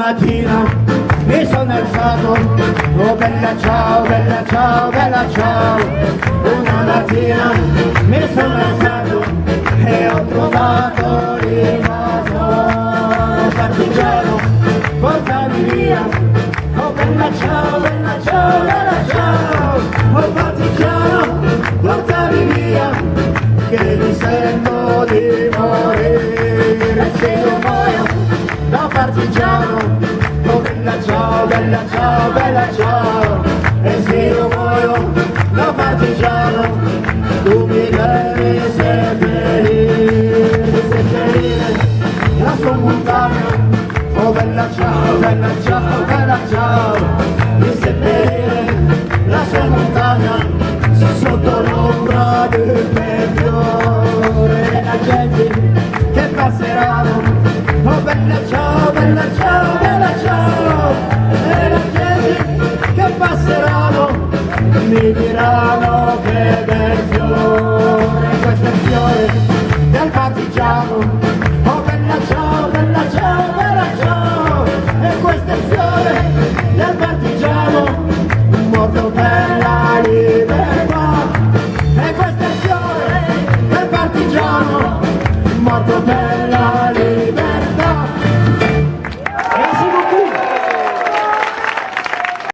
mattina mi sono alzato, oh bella ciao, bella ciao, bella ciao. Una mattina mi sono alzato e ho trovato l'invaso. Partigiano, portami via, oh bella ciao, bella ciao, bella ciao. Oh partigiano, portami via, che mi sento di morire. Se io muoio da partigiano, oh bella ciao, bella ciao, bella ciao. E se io muoio da partigiano, tu mi devi seppellire la sua montagna. Oh bella ciao, bella ciao, bella ciao. Mi seppellire la sua montagna sotto l'ombra del bel fiore. E la gente che passeranno, oh bella ciao, bella ciao, bella ciao. E la gente che passeranno mi diranno che bel fiore. Questo è il fiore del partigiano, oh bella ciao, bella ciao, bella ciao. E questo è il fiore del partigiano morto per